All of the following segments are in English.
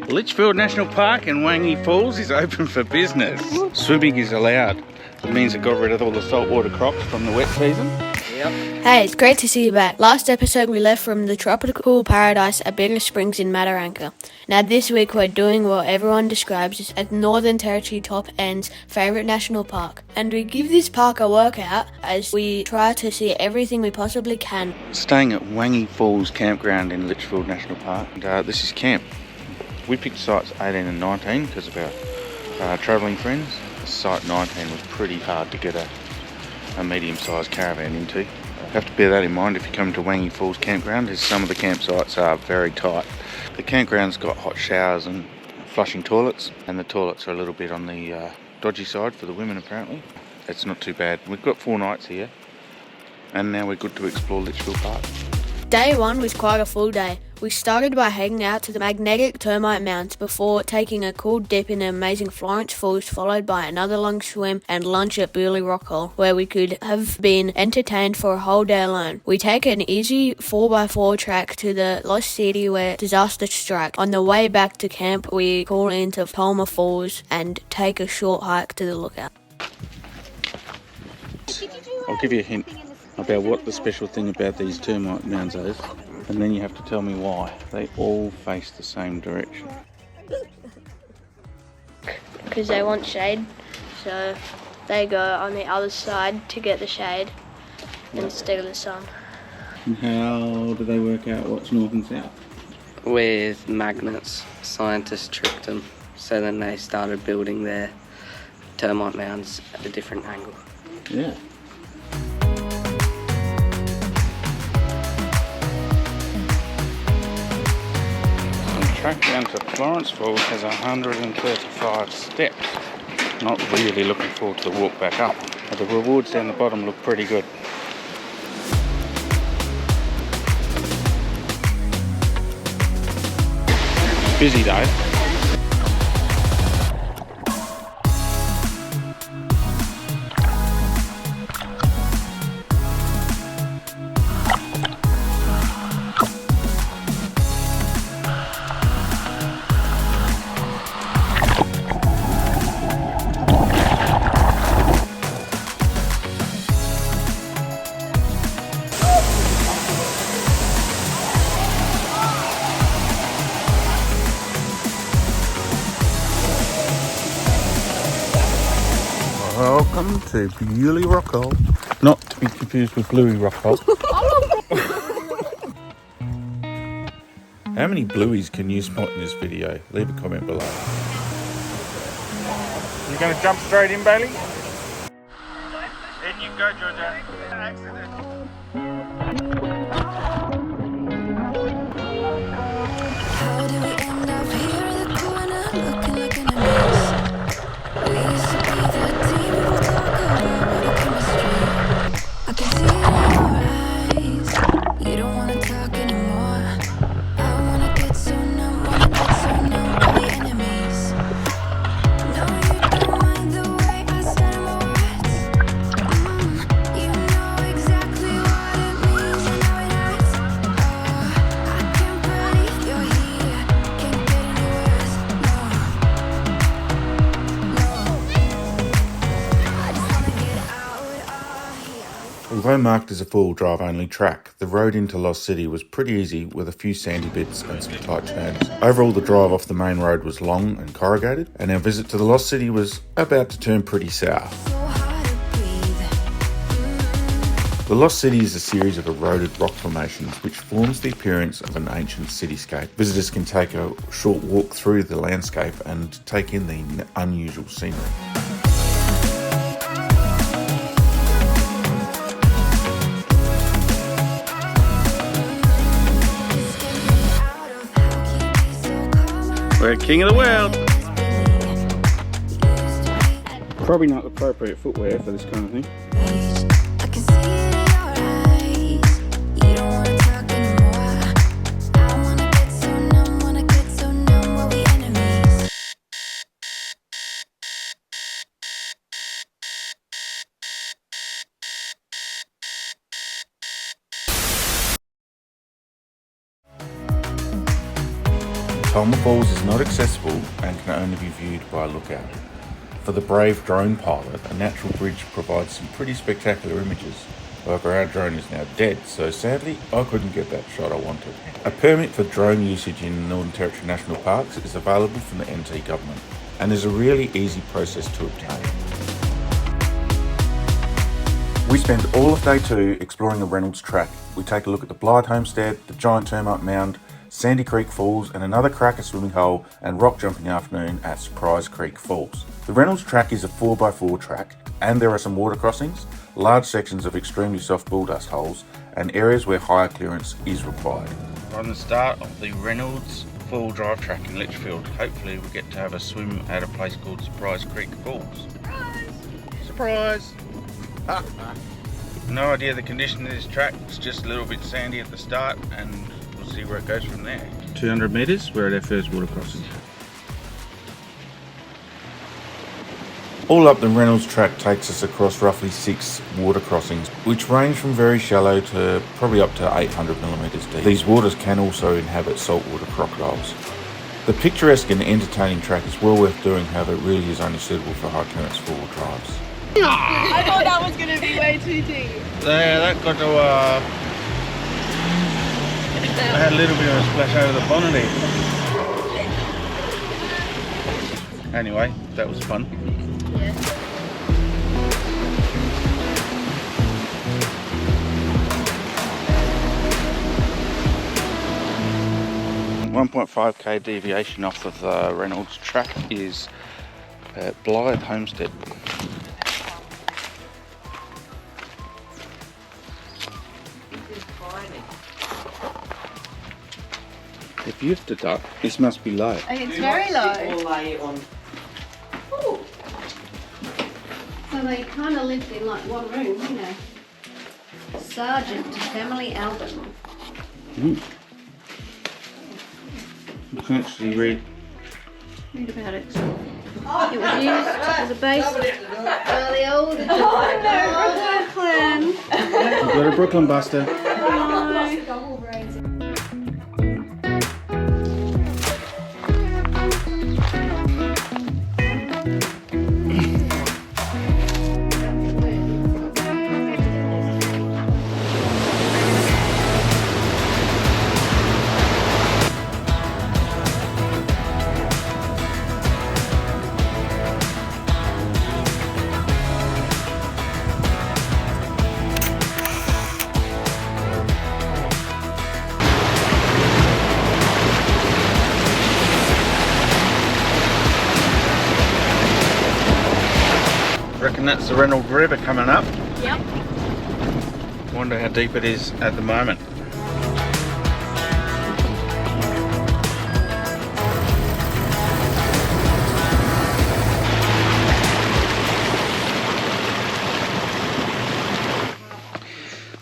Litchfield National Park in Wangi Falls is open for business. Swimming is allowed. It means it got rid of all the saltwater crops from the wet season. Yep. Hey, it's great to see you back. Last episode we left from the tropical paradise at Bitter Springs in Mataranka. Now this week we're doing what everyone describes as Northern Territory top end's favourite national park. And we give this park a workout as we try to see everything we possibly can. Staying at Wangi Falls Campground in Litchfield National Park. And, this is camp. We picked sites 18 and 19 because of our travelling friends. Site 19 was pretty hard to get a medium-sized caravan into. You have to bear that in mind if you come to Wangi Falls Campground, as some of the campsites are very tight. The campground's got hot showers and flushing toilets, and the toilets are a little bit on the dodgy side for the women apparently. It's not too bad. We've got 4 nights here, and now we're good to explore Litchfield Park. Day 1 was quite a full day. We started by heading out to the magnetic Termite Mounds before taking a cool dip in the amazing Florence Falls, followed by another long swim and lunch at Buley Rockhole, where we could have been entertained for a whole day alone. We take an easy 4x4 track to the lost city where disaster struck. On the way back to camp, we call into Tolmer Falls and take a short hike to the lookout. I'll give you a hint about what the special thing about these termite mounds is, and then you have to tell me why. They all face the same direction. Because they want shade, so they go on the other side to get the shade instead of the sun. And how do they work out what's north and south? With magnets, scientists tricked them, so then they started building their termite mounds at a different angle. Yeah. The track down to Florence Falls has 135 steps. Not really looking forward to the walk back up, but the rewards down the bottom look pretty good. Busy though. Welcome to Buley Rockhole. Not to be confused with Bluey Rockhole. How many Blueys can you spot in this video? Leave a comment below. You going to jump straight in, Bailey? In you go, Georgia. Accident. How do we end up here in the corner, looking like an mess? We used to be the team people talk about chemistry. I can see it in your eyes. You don't wanna talk anymore. I wanna get so numb, are we enemies? No, you don't mind the way I stutter my words. You know exactly what it means and how it hurts. Oh, I can't believe you're here. Can't get any worse. No. I just wanna get out of here. Although marked as a full drive-only track, the road into Lost City was pretty easy with a few sandy bits and some tight turns. Overall, the drive off the main road was long and corrugated, and our visit to the Lost City was about to turn pretty sour. So hard to breathe. The Lost City is a series of eroded rock formations which forms the appearance of an ancient cityscape. Visitors can take a short walk through the landscape and take in the unusual scenery. We're king of the world. Probably not appropriate footwear for this kind of thing. I can see it in your eyes. You don't wanna talk anymore. I wanna get so numb, are we enemies? Tolmer Falls is not accessible and can only be viewed by a lookout. For the brave drone pilot, a natural bridge provides some pretty spectacular images. However, our drone is now dead, so sadly I couldn't get that shot I wanted. A permit for drone usage in Northern Territory National Parks is available from the NT government and is a really easy process to obtain. We spend all of day 2 exploring the Reynolds track. We take a look at the Blyth Homestead, the giant Termite Mound, Sandy Creek Falls and another cracker swimming hole and rock jumping afternoon at Surprise Creek Falls. The Reynolds track is a 4x4 track and there are some water crossings, large sections of extremely soft bulldust holes and areas where higher clearance is required. We're on the start of the Reynolds full drive track in Litchfield. Hopefully we get to have a swim at a place called Surprise Creek Falls. Surprise! No idea the condition of this track, it's just a little bit sandy at the start and we'll see where it goes from there. 200 metres, we're at our first water crossing. All up, the Reynolds track takes us across roughly 6 water crossings, which range from very shallow to probably up to 800 millimetres deep. These waters can also inhabit saltwater crocodiles. The picturesque and entertaining track is well worth doing, however it really is only suitable for high clearance 4-wheel drives. I thought that was going to be way too deep. Yeah, that got to I had a little bit of a splash over the bonnet here. Anyway, that was fun. Yeah. 1.5k deviation off of the Reynolds track is at Blyth Homestead. If you have to duck, this must be low. It's very low. Ooh. So they kind of lived in like one room, you know. Sergeant family album. You can actually read. Read about it. It was used as a base for the old clan. We've got a Brooklyn Buster. Reckon that's the Reynolds River coming up. Yep. Wonder how deep it is at the moment.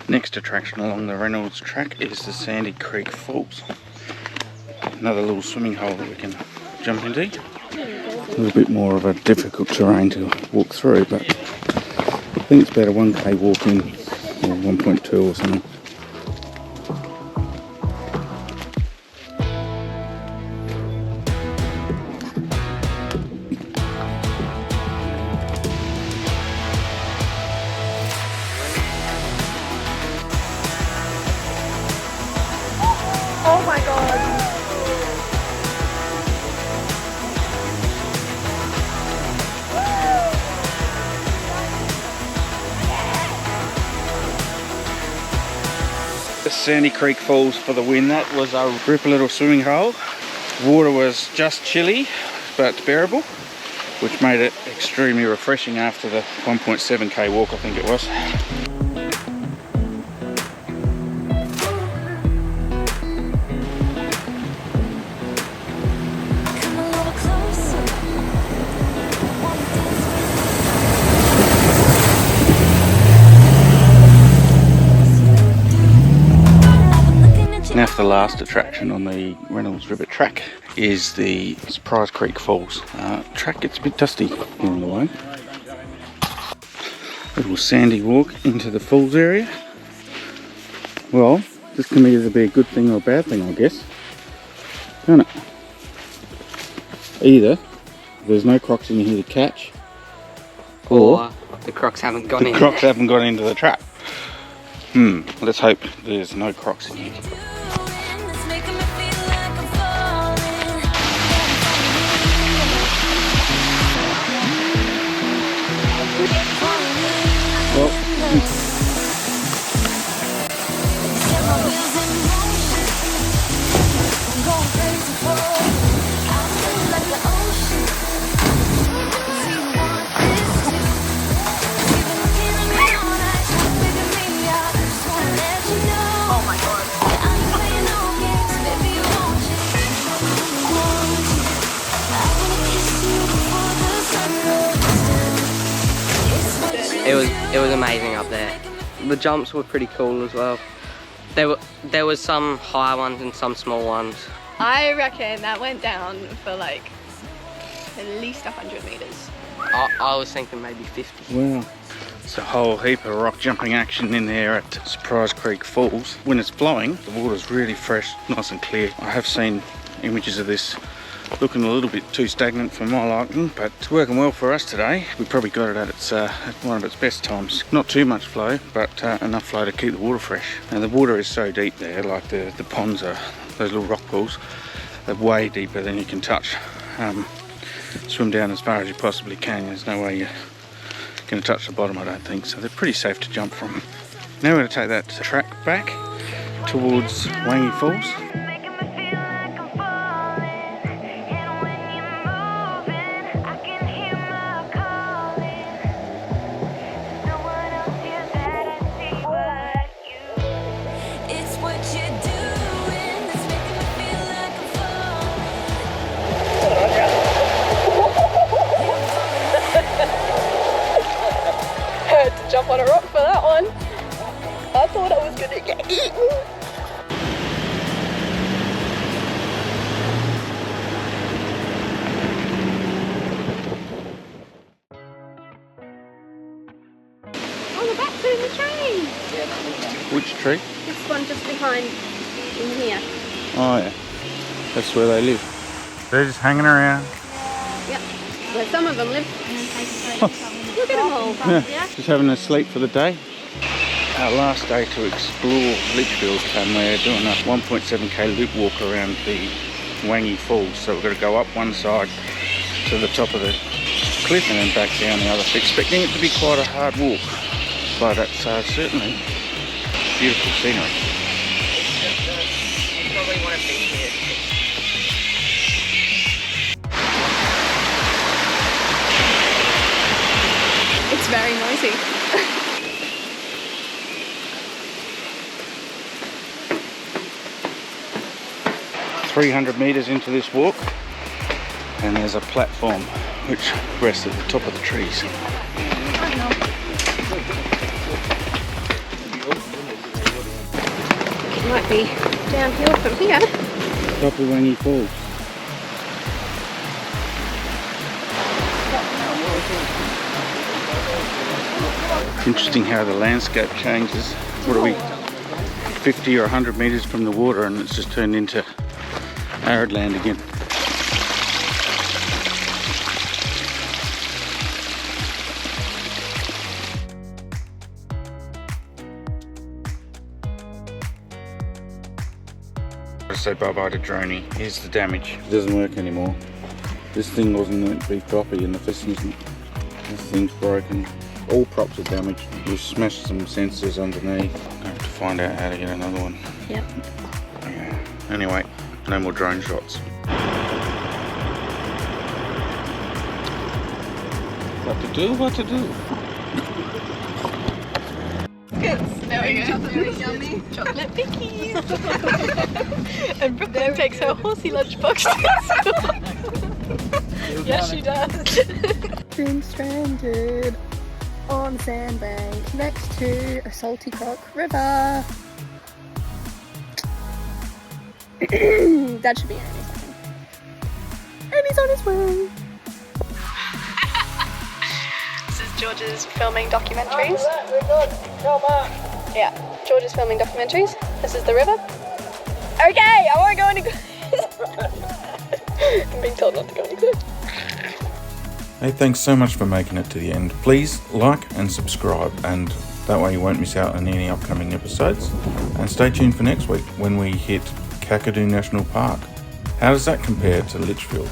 Next attraction along the Reynolds track is the Sandy Creek Falls. Another little swimming hole that we can jump into. A little bit more of a difficult terrain to walk through, but I think it's about a 1k walk in, or 1.2 or something. Oh my god. The Sandy Creek Falls for the win. That was a ripper little swimming hole. Water was just chilly but bearable, which made it extremely refreshing after the 1.7k walk I think it was. Come a little closer. Now for the last attraction on the Reynolds River track is the Surprise Creek Falls. Track gets a bit dusty along the way. Little sandy walk into the falls area. Well, this can either be a good thing or a bad thing, I guess. Can't it? Either there's no crocs in here to catch, or the crocs haven't gone in. the crocs haven't got into the trap. Let's hope there's no crocs in here. It's making me feel like I'm falling. Well, Set my wheels in motion. I'm going crazy for it. I feel like the ocean. Do you want this too? You've been killing me all night, trying to figure me out. I just wanna let you know. Oh my God. I ain't playing no games, baby, you want you. I want you. I wanna kiss you before the sun goes down. It's what you It was amazing up there. The jumps were pretty cool as well. There was some high ones and some small ones. I reckon that went down for like at least 100 meters. I was thinking maybe 50. wow. It's a whole heap of rock jumping action in there at Surprise Creek Falls. When it's flowing, the water's really fresh, nice and clear. I have seen images of this looking a little bit too stagnant for my liking, but it's working well for us today. We probably got it at one of its best times. Not too much flow, but enough flow to keep the water fresh. And the water is so deep there, like the ponds are, those little rock pools, they're way deeper than you can touch. Swim down as far as you possibly can. There's no way you're going to touch the bottom, I don't think, so they're pretty safe to jump from. Now we're going to take that track back towards Wangi Falls. making me feel like I'm falling. And when you're moving, I can hear my calling. No one else hears that I see but you. It's what you're doing that's making me feel like I'm falling. I had to jump on a rock for that one. I thought I was gonna get eaten. Oh, the bats are in the tree. Which tree? This one just behind in here. Oh yeah, that's where they live. They're just hanging around. Yep. Where some of them live. Look at them all. Yeah, just having a sleep for the day. Our last day to explore Litchfield, and we're doing a 1.7k loop walk around the Wangi Falls. So we're going to go up one side to the top of the cliff and then back down the other. Expecting it to be quite a hard walk, but it's certainly beautiful scenery. You probably want to be here. It's very noisy. 300 metres into this walk, and there's a platform which rests at the top of the trees. It might be downhill from here. Top of Wangi Falls. Interesting how the landscape changes. What are we, 50 or 100 metres from the water, and it's just turned into arid land again. I say bye-bye to Droney. Here's the damage. It doesn't work anymore. This thing wasn't meant to be floppy, and the piston's, this thing's broken. All props are damaged. We've smashed some sensors underneath. I have to find out how to get another one. Yep. Yeah. Anyway, no more drone shots. What to do? What to do? There we go. Very yummy chocolate pickies. And Brooklyn takes her horsey lunchbox to school. Yes, she does. Been stranded on the sandbank next to a salty croc river. That should be Annie's one. Annie's on his way. This is George's filming documentaries. Yeah, George is filming documentaries. This is the river. Okay, I won't go any. being told not to go any closer. Hey, thanks so much for making it to the end. Please like and subscribe, and that way you won't miss out on any upcoming episodes. And stay tuned for next week when we hit Kakadu National Park. How does that compare to Litchfield?